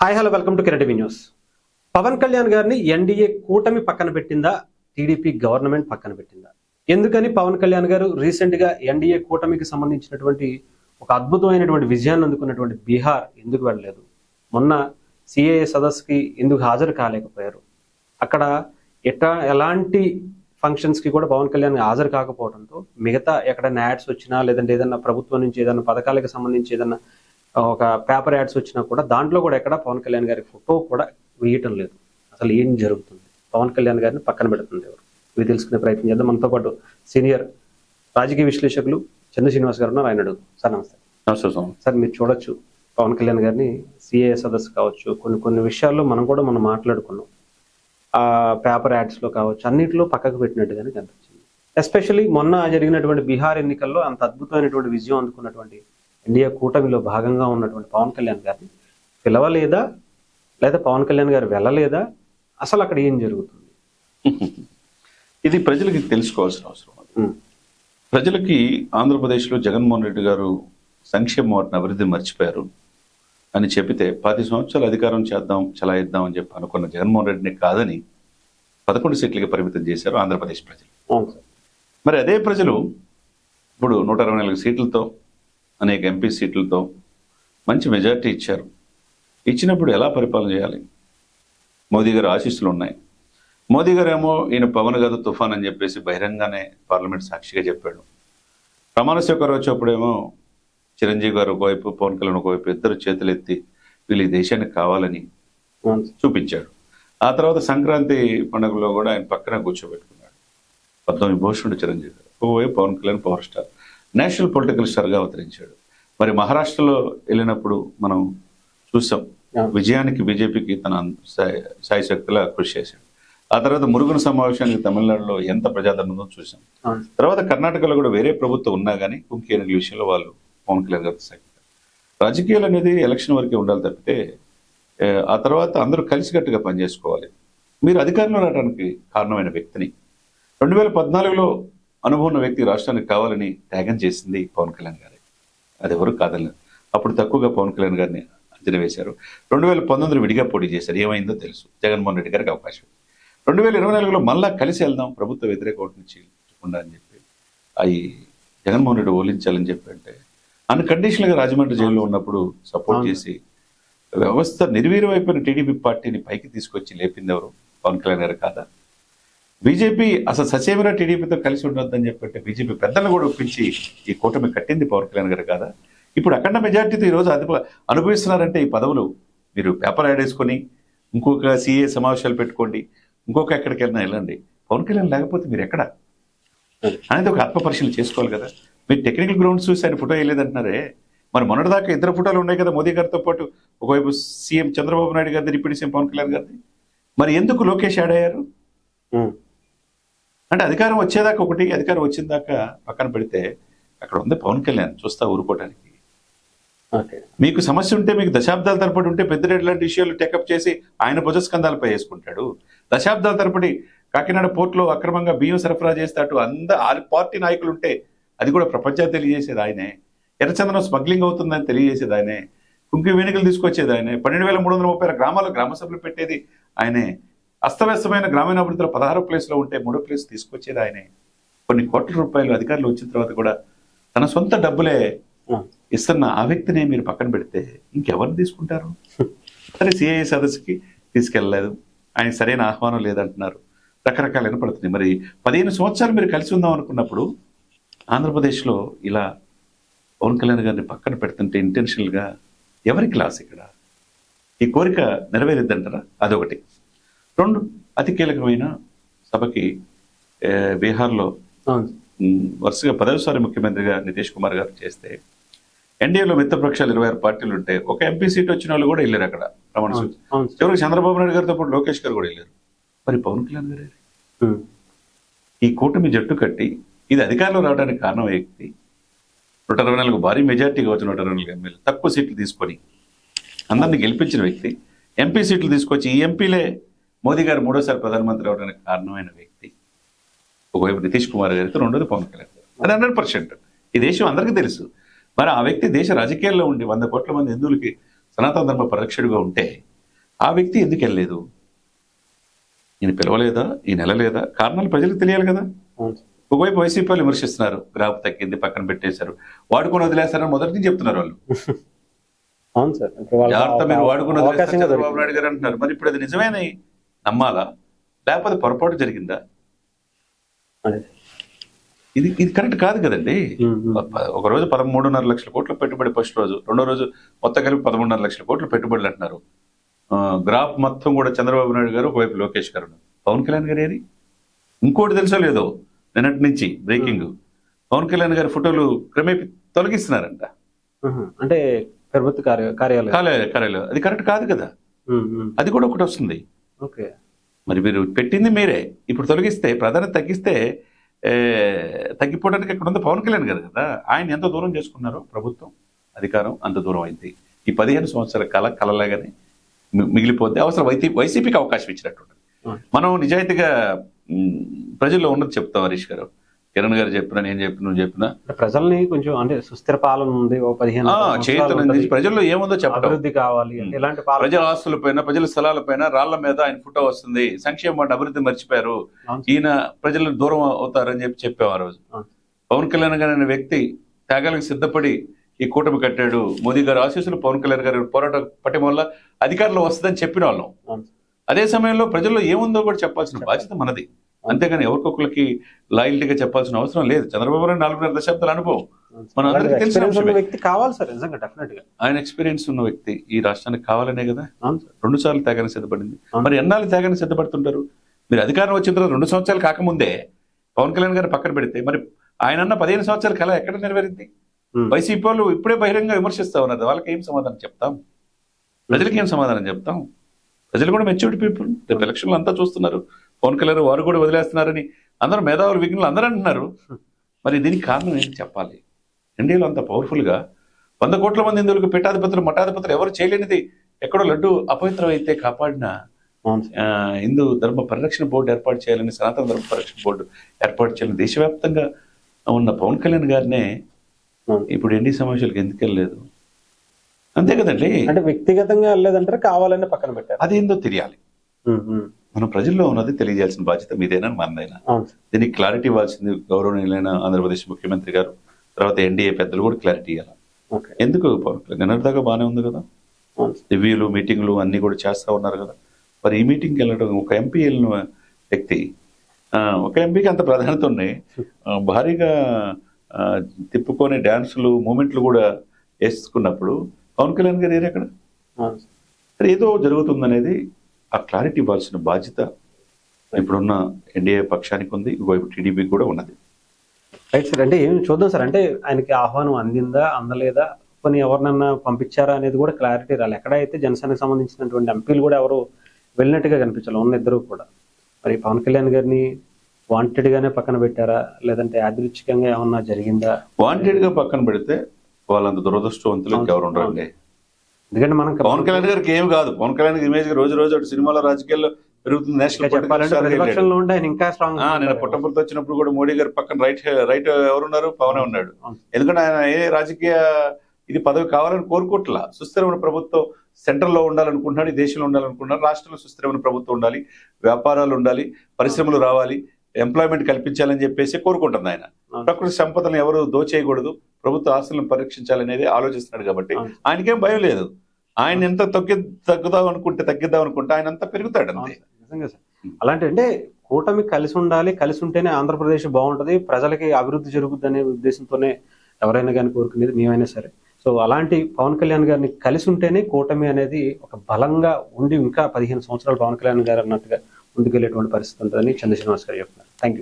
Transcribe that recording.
Hi hello welcome to Kiran TV news. Pawan Kalyan గారిని NDA కూటమి పక్కన పెట్టిందా, టీడీపీ గవర్నమెంట్ పక్కన పెట్టిందా? ఎందుకని పవన్ కళ్యాణ్ గారు రీసెంట్ గా ఎన్డీఏ కూటమికి సంబంధించినటువంటి ఒక అద్భుతమైనటువంటి విజయాన్ని అందుకున్నటువంటి బీహార్ ఎందుకు వెళ్ళలేదు? మొన్న సిఏఏ సదస్సుకి ఎందుకు హాజరు కాలేకపోయారు? అక్కడ ఎలాంటి ఫంక్షన్స్ కి కూడా పవన్ కళ్యాణ్ హాజరు కాకపోవడంతో మిగతా ఎక్కడైనా యాడ్స్ వచ్చినా లేదంటే ఏదైనా ప్రభుత్వం నుంచి ఏదైనా పథకాలకు సంబంధించి ఏదైనా ఒక పేపర్ యాడ్స్ వచ్చినా కూడా దాంట్లో కూడా ఎక్కడ పవన్ కళ్యాణ్ గారి ఫోటో కూడా వేయటం లేదు. అసలు ఏం జరుగుతుంది? పవన్ కళ్యాణ్ గారిని పక్కన పెడుతుంది ఎవరు? ఇవి తెలుసుకునే ప్రయత్నం చేద్దాం. మనతో పాటు సీనియర్ రాజకీయ విశ్లేషకులు చంద్ర శ్రీనివాస్ గారు ఉన్నారు. ఆయన అడుగు. సార్ నమస్తే. సార్, మీరు చూడొచ్చు పవన్ కళ్యాణ్ గారిని సిఏఏ సదస్సు కావచ్చు, కొన్ని విషయాల్లో మనం మాట్లాడుకున్నాం. ఆ పేపర్ యాడ్స్ లో కావచ్చు, అన్నింటిలో పక్కకు పెట్టినట్టుగానే కనిపించింది. ఎస్పెషల్లీ మొన్న జరిగినటువంటి బీహార్ ఎన్నికల్లో అంత అద్భుతమైనటువంటి విజయం అందుకున్నటువంటి ఇండియా కూటమిలో భాగంగా ఉన్నటువంటి పవన్ కళ్యాణ్ గారిని పిలవలేదా, లేదా పవన్ కళ్యాణ్ గారు వెళ్ళలేదా? అసలు అక్కడ ఏం జరుగుతుంది? ఇది ప్రజలకి తెలుసుకోవాల్సిన అవసరం. ప్రజలకి ఆంధ్రప్రదేశ్లో జగన్మోహన్ రెడ్డి గారు సంక్షేమ వాటిని అభివృద్ధి మర్చిపోయారు అని చెప్పితే 10 సంవత్సరాలు అధికారం చలాయిద్దాం అని చెప్పి అనుకున్న జగన్మోహన్ రెడ్డిని కాదని 11 సీట్లకి పరిమితం చేశారు ఆంధ్రప్రదేశ్ ప్రజలు. మరి అదే ప్రజలు ఇప్పుడు 124 సీట్లతో, అనేక ఎంపీ సీట్లతో మంచి మెజార్టీ ఇచ్చారు. ఇచ్చినప్పుడు ఎలా పరిపాలన చేయాలి? మోదీ గారు ఆశీస్సులు ఉన్నాయి. మోదీ గారు ఏమో ఈయన పవన్ గారు తుఫాన్ అని చెప్పేసి బహిరంగానే పార్లమెంట్ సాక్షిగా చెప్పాడు. ప్రమాణ స్వీకారం వచ్చేప్పుడేమో చిరంజీవి గారు ఒకవైపు, పవన్ కళ్యాణ్ ఒకవైపు ఇద్దరు చేతులెత్తి వీళ్ళు ఈ దేశానికి కావాలని చూపించాడు. ఆ తర్వాత సంక్రాంతి పండుగలో కూడా ఆయన పక్కన కూర్చోబెట్టుకున్నాడు. పద్మవిభూషణుడు చిరంజీవి గారు, ఒకవైపు Pawan Kalyan power star, national political స్టార్గా అవతరించాడు. మరి మహారాష్ట్రలో వెళ్ళినప్పుడు మనం చూసాం, విజయానికి బీజేపీకి తన సాయశక్తిలా కృషి చేశాడు. ఆ తర్వాత మురుగున సమావేశానికి తమిళనాడులో ఎంత ప్రజాదరణ ఉందో చూసాం. తర్వాత కర్ణాటకలో కూడా వేరే ప్రభుత్వం ఉన్నా కానీ కుంకి ఎన్నికల విషయంలో వాళ్ళు పవన్ కళ్యాణ్ గారు సాగుతారు. రాజకీయాలు అనేది ఎలక్షన్ వరకే ఉండాలి తప్పితే ఆ తర్వాత అందరూ కలిసికట్టుగా పనిచేసుకోవాలి. మీరు అధికారంలో రావడానికి కారణమైన వ్యక్తిని 2014లో అనుభవం ఉన్న వ్యక్తి రాష్ట్రానికి కావాలని త్యాగం చేసింది పవన్ కళ్యాణ్ గారే. అది ఎవరు కాదలేదు. అప్పుడు తక్కువగా పవన్ కళ్యాణ్ గారిని అంచనా వేశారు. 2019లో విడిగా పోటీ చేశారు. ఏమైందో తెలుసు. జగన్మోహన్ రెడ్డి గారికి అవకాశం. 2024లో మళ్ళా కలిసి వెళ్దాం ప్రభుత్వ వ్యతిరేక ఓటు నుంచి ఉండా అని చెప్పి అవి జగన్మోహన్ రెడ్డి ఓలించాలని చెప్పి అంటే అన్కండిషనల్గా రాజమండ్రి జైల్లో ఉన్నప్పుడు సపోర్ట్ చేసి వ్యవస్థ నిర్వీర్యమైపోయిన టీడీపీ పార్టీని పైకి తీసుకొచ్చి లేపింది ఎవరు? పవన్ కళ్యాణ్ గారు కాదా? బీజేపీ అసలు ససేమిరా టీడీపీతో కలిసి ఉండొద్దని చెప్పంటే బీజేపీ పెద్దలను కూడా ఒప్పించి ఈ కూటమి కట్టింది పవన్ కళ్యాణ్ గారు కాదా? ఇప్పుడు అఖండ మెజార్టీతో ఈరోజు అనుభవిస్తున్నారంటే ఈ పదవులు మీరు పేపర్ యాడ్ వేసుకొని ఇంకొక సిఏ సమావేశాలు పెట్టుకోండి, ఇంకొక ఎక్కడికి వెళ్ళినా వెళ్ళండి. పవన్ కళ్యాణ్ లేకపోతే మీరు ఎక్కడ అనేది ఒక ఆత్మపరిశీలన చేసుకోవాలి కదా. మీరు టెక్నికల్ గ్రౌండ్స్ చూసి ఆయన ఫోటో వేయలేదంటున్నారే, మరి మొన్నటిదాకా ఇద్దరు ఫోటోలు ఉన్నాయి కదా మోదీ గారితో పాటు, ఒకవైపు సీఎం చంద్రబాబు నాయుడు గారిది, డిప్యూటీ సీఎం పవన్ కళ్యాణ్ గారిది. మరి ఎందుకు లోకేష్ యాడ్ అయ్యారు? అంటే అధికారం వచ్చేదాకా ఒకటి, అధికారం వచ్చిన దాకా పక్కన పెడితే అక్కడ ఉంది పవన్ కళ్యాణ్ చూస్తా ఊరుకోవడానికి. మీకు సమస్య ఉంటే, మీకు దశాబ్దాల తరబడి ఉంటే పెద్దిరెడ్డి లాంటి విషయాలు టేకప్ చేసి ఆయన భుజస్కంధాలపై వేసుకుంటాడు. దశాబ్దాల తరబడి కాకినాడ పోర్టులో అక్రమంగా బియ్యం సరఫరా చేస్తాడు ఆ పార్టీ నాయకులు ఉంటే అది కూడా ప్రపంచానికి తెలియజేసేది ఆయనే. ఎర్రచందనం స్మగ్లింగ్ అవుతుందని తెలియజేసేది ఆయనే. కుంకి వేణుకలు తీసుకొచ్చేది ఆయనే. 12,336 గ్రామాల్లో గ్రామ సభలు పెట్టేది ఆయనే. అస్తవ్యస్తమైన గ్రామీణాభివృద్ధిలో 16వ ప్లేస్లో ఉంటే 3వ ప్లేస్ తీసుకొచ్చేది ఆయనే. కొన్ని కోట్ల రూపాయలు అధికారులు వచ్చిన తర్వాత కూడా తన సొంత డబ్బులే ఇస్తున్న ఆ వ్యక్తిని మీరు పక్కన పెడితే ఇంకెవరిని తీసుకుంటారు? సరే, సిఐఏ సదస్సుకి తీసుకెళ్ళలేదు, ఆయన సరైన ఆహ్వానం లేదంటున్నారు, రకరకాలు వినపడుతుంది. మరి 15 సంవత్సరాలు మీరు కలిసి ఉందాం అనుకున్నప్పుడు ఆంధ్రప్రదేశ్లో ఇలా పవన్ కళ్యాణ్ గారిని పక్కన పెడుతుంటే ఇంటెన్షనల్గా ఎవరికి లాస్? ఇక్కడ ఈ కోరిక నెరవేరిద్దంటారా? అదొకటి. 2, అతి కీలకమైన సభకి బీహార్లో వరుసగా 10వసారి ముఖ్యమంత్రిగా నితీష్ కుమార్ గారు చేస్తే ఎన్డీఏలో మిత్రపక్షాలు 26 పార్టీలు ఉంటే ఒక ఎంపీ సీట్ వచ్చిన వాళ్ళు కూడా వెళ్ళారు అక్కడ ప్రమాణ స్వీకారం. చివరికి చంద్రబాబు నాయుడు గారితో పాటు లోకేష్ గారు కూడా వెళ్ళారు. మరి పవన్ కళ్యాణ్ గారు ఈ కూటమి జట్టు కట్టి ఇది అధికారంలో రావడానికి కారణం వ్యక్తి, 124 భారీ మెజార్టీగా వచ్చిన 124 ఎమ్మెల్యే తక్కువ సీట్లు తీసుకొని అందరినీ గెలిపించిన వ్యక్తి, ఎంపీ సీట్లు తీసుకొచ్చి ఈ ఎంపీలే మోదీ గారు 3వసారి ప్రధానమంత్రి అవడానికి కారణమైన వ్యక్తి. ఒకవైపు నితీష్ కుమార్ గారితో, రెండోది పవన్ కళ్యాణ్ గారు. అది 100%. ఈ దేశం అందరికీ తెలుసు. మరి ఆ వ్యక్తి దేశ రాజకీయాల్లో ఉండి 100 కోట్ల మంది హిందువులకి సనాతన ధర్మ పరిరక్షకుడిగా ఉంటే ఆ వ్యక్తి ఎందుకు వెళ్ళలేదు? ఈయన పిలవలేదా? ఈయన వెళ్ళలేదా? కారణాలు ప్రజలకు తెలియాలి కదా. ఒకవైపు వైసీపీ వాళ్ళు విమర్శిస్తున్నారు, గ్రాఫ్ తగ్గింది, పక్కన పెట్టేశారు, వాడుకొని వదిలేస్తారని మొదటి నుంచి చెప్తున్నారు వాళ్ళు. అవును సార్, జాగ్రత్త మీరు వాడుకుని వదిలేస్తారు చంద్రబాబు నాయుడు గారు అంటున్నారు. మరి ఇప్పుడు అది నిజమేనా నమ్మాలా, లేకపోతే పొరపాటు జరిగిందా? ఇది కరెక్ట్ కాదు కదండి. ఒక రోజు 13.5 లక్షల కోట్ల పెట్టుబడి ఫస్ట్ రోజు, రెండో రోజు మొత్తం కలిపి 13.5 లక్షల కోట్ల పెట్టుబడులు అంటున్నారు. గ్రాఫ్ మొత్తం కూడా చంద్రబాబు నాయుడు గారు, ఒకవైపు లోకేష్ గారు, పవన్ కళ్యాణ్ గారు ఏరి. ఇంకోటి తెలుసో లేదో, నిన్నటి నుంచి బ్రేకింగ్, పవన్ కళ్యాణ్ గారి ఫోటోలు క్రమేపీ తొలగిస్తున్నారంట. అంటే ప్రభుత్వ కార్యాలయం. అది కరెక్ట్ కాదు కదా. అది కూడా ఒకటి వస్తుంది. మరి మీరు పెట్టింది మీరే, ఇప్పుడు తొలగిస్తే, ప్రాధాన్యత తగ్గిస్తే తగ్గిపోవడానికి అక్కడ ఉంది పవన్ కళ్యాణ్ గారు కదా. ఆయన ఎంత దూరం చేసుకున్నారో ప్రభుత్వం అధికారం అంత దూరం అయింది. ఈ 15 సంవత్సరాల కలలాగానే మిగిలిపోతే అవసరం వైసీపీకి అవకాశం ఇచ్చినట్టు. మనం నిజాయితీగా ప్రజల్లో ఉన్నది చెప్తాం. హరీష్ గారు, కిరణ్ గారు చెప్పినా, నేను చెప్పిన, నువ్వు చెప్పినా, ప్రజల్ని కొంచెం అంటే సుస్థిర పాలన ఉంది, 15 ప్రజల్లో ఏముందో చెప్పడం, అభివృద్ధి కావాలి, ఇలాంటి ప్రజల ఆస్తుల పైన, ప్రజల స్థలాల పైన రాళ్ల మీద ఆయన ఫోటో వస్తుంది, సంక్షేమం అంటే అభివృద్ధి మర్చిపోయారు, ఈయన ప్రజలు దూరం అవుతారని చెప్పాం ఆ రోజు. పవన్ కళ్యాణ్ గారు అనే వ్యక్తి త్యాగాలకు సిద్ధపడి ఈ కూటమి కట్టాడు. మోదీ గారు ఆశీస్సులు, పవన్ కళ్యాణ్ గారి పోరాట పట్టిమ వల్ల అధికారంలో వస్తుందని చెప్పిన వాళ్ళం. అదే సమయంలో ప్రజల్లో ఏముందో కూడా చెప్పాల్సిన బాధ్యత మనది. అంతేగాని ఎవరికొకరికి లాయల్టీగా చెప్పాల్సిన అవసరం లేదు. చంద్రబాబు నాయుడు 4.5 దశాబ్దాల అనుభవం మన అందరికీ తెలిసిన వ్యక్తి కావాలి సార్, నిజంగా డెఫినెట్ గా ఆయన ఎక్స్పీరియన్స్ ఉన్న వ్యక్తి ఈ రాష్ట్రానికి కావాలనే కదా 2 సార్లు త్యాగానికి సిద్ధపడింది. మరి ఎన్నాళ్ళు త్యాగానికి సిద్ధపడుతుంటారు? మీరు అధికారం వచ్చిన తర్వాత 2 సంవత్సరాలు కాకముందే పవన్ కళ్యాణ్ గారు పక్కన పెడితే, మరి ఆయన 15 సంవత్సరాల కళ ఎక్కడ నెరవేరింది? వైసీపీ వాళ్ళు ఇప్పుడే బహిరంగ విమర్శిస్తా ఉన్నారు. వాళ్ళకి ఏం సమాధానం చెప్తాం? ప్రజలకి ఏం సమాధానం చెప్తాం? ప్రజలు కూడా మెచ్యూరిటీ పీపుల్, రేపు ఎలక్షన్లు అంతా చూస్తున్నారు. పవన్ కళ్యాణ్ వారు కూడా వదిలేస్తున్నారని అందరూ మేధావులు, విఘ్నులు అందరూ అంటున్నారు. మరి దీనికి కారణం ఏంటి చెప్పాలి? ఇండియాలో అంత పవర్ఫుల్గా 100 కోట్ల మంది హిందువులకు పీఠాధిపతులు, మఠాధిపతులు ఎవరు చేయలేనిది, ఎక్కడో లడ్డు అపవిత్రం అయితే కాపాడిన హిందూ ధర్మ పరిరక్షణ బోర్డు ఏర్పాటు చేయాలని, సనాతన ధర్మ పరిరక్షణ బోర్డు ఏర్పాటు చేయాలని దేశవ్యాప్తంగా ఉన్న పవన్ కళ్యాణ్ గారినే ఇప్పుడు ఎన్డీ సమావేశాలకు ఎందుకు వెళ్ళలేదు? అంతే కదండి. అంటే వ్యక్తిగతంగా వెళ్ళలేదంటారు, కావాలని పక్కన పెట్టారు. అదేందో తెలియాలి. మనం ప్రజల్లో ఉన్నది తెలియజేయాల్సిన బాధ్యత మీదైనా మనదైనా. దీనికి క్లారిటీ ఇవ్వాల్సింది గౌరవనీయులైన ఆంధ్రప్రదేశ్ ముఖ్యమంత్రి గారు, తర్వాత ఎన్డీఏ పెద్దలు కూడా క్లారిటీ ఇవ్వాలి. ఎందుకు పవన్ కళ్యాణ్ నిన్నటిదాకా బాగానే ఉంది కదా, రివ్యూలు, మీటింగ్లు అన్ని కూడా చేస్తా ఉన్నారు కదా. మరి ఈ మీటింగ్కి వెళ్ళడం, ఒక ఎంపీ వెళ్ళిన వ్యక్తి, ఒక ఎంపీకి అంత ప్రాధాన్యత ఉన్నాయి, భారీగా తిప్పుకొని డ్యాన్సులు, మూమెంట్లు కూడా వేసుకున్నప్పుడు పవన్ కళ్యాణ్ గారు ఏరెక్కడ? ఏదో జరుగుతుందనేది ఆ క్లారిటీ ఇవ్వాల్సిన బాధ్యత ఇప్పుడున్న ఎన్డీఏ పక్షానికి ఉంది, ఇంకోవైపు టీడీపీకి కూడా ఉన్నది. రైట్ సార్, అంటే ఏం చూద్దాం సార్, అంటే ఆయనకి ఆహ్వానం అందిందా, అందలేదా, కొన్ని ఎవరినన్నా పంపించారా అనేది కూడా క్లారిటీ రాలి. ఎక్కడైతే జనసేనకు సంబంధించినటువంటి ఎంపీలు కూడా ఎవరు వెళ్ళినట్టుగా కనిపించాలి, ఉన్న ఇద్దరు కూడా. మరి పవన్ కళ్యాణ్ గారిని వాంటెడ్ గానే పక్కన పెట్టారా, లేదంటే యాదృచ్ఛికంగా ఏమన్నా జరిగిందా? వాంటెడ్ గా పక్కన పెడితే వాళ్ళంత దురదృష్టవంతులు ఎవరు ఉండరండి. ఎందుకంటే మనం పవన్ కళ్యాణ్ గారికి ఏం కాదు, పవన్ కళ్యాణ్ ఇమేజ్ రోజు రోజు అటు సినిమాలో, రాజకీయాల్లో పెరుగుతుంది. నేను పుట్టపర్తి వచ్చినప్పుడు కూడా మోడీ గారి పక్కన రైట్ ఎవరున్నారు? పవనే ఉన్నాడు. ఎందుకంటే ఆయన ఏ రాజకీయ ఇది పదవి కావాలని కోరుకోవట్లా. సుస్థిరమైన ప్రభుత్వం సెంట్రల్ లో ఉండాలనుకుంటున్నాడు, ఈ దేశంలో ఉండాలనుకుంటున్నాడు. రాష్ట్రంలో సుస్థిరమైన ప్రభుత్వం ఉండాలి, వ్యాపారాలు ఉండాలి, పరిశ్రమలు రావాలి, ఎంప్లాయ్మెంట్ కల్పించాలని చెప్పేసి కోరుకుంటుంది ఆయన. ప్రకృతి సంపదలను ఎవరు దోచేయకూడదు, ప్రభుత్వ ఆస్తులను పరీక్షించాలనేది ఆలోచిస్తున్నాడు. కాబట్టి ఆయనకేం భయం లేదు. ఆయన ఎంత తగ్గిద్దాం అనుకుంటే ఆయన అంతా పెరుగుతాడు అంతే. నిజంగా సార్, అలాంటి అంటే కూటమి కలిసి ఉండాలి, కలిసి ఉంటేనే ఆంధ్రప్రదేశ్ బాగుంటది, ప్రజలకి అభివృద్ధి జరుగుద్ది అనే ఉద్దేశంతోనే ఎవరైనా కానీ కోరుకునేది, మేమైనా సరే. సో అలాంటి పవన్ కళ్యాణ్ గారిని కలిసి ఉంటేనే కూటమి అనేది ఒక బలంగా ఉండి ఇంకా 15 సంవత్సరాలు పవన్ కళ్యాణ్ గారు అన్నట్టుగా ముందుకెళ్లేటువంటి పరిస్థితి ఉంటుందని చంద్ర శ్రీనివాస్ గారు చెప్తున్నారు. Thank you.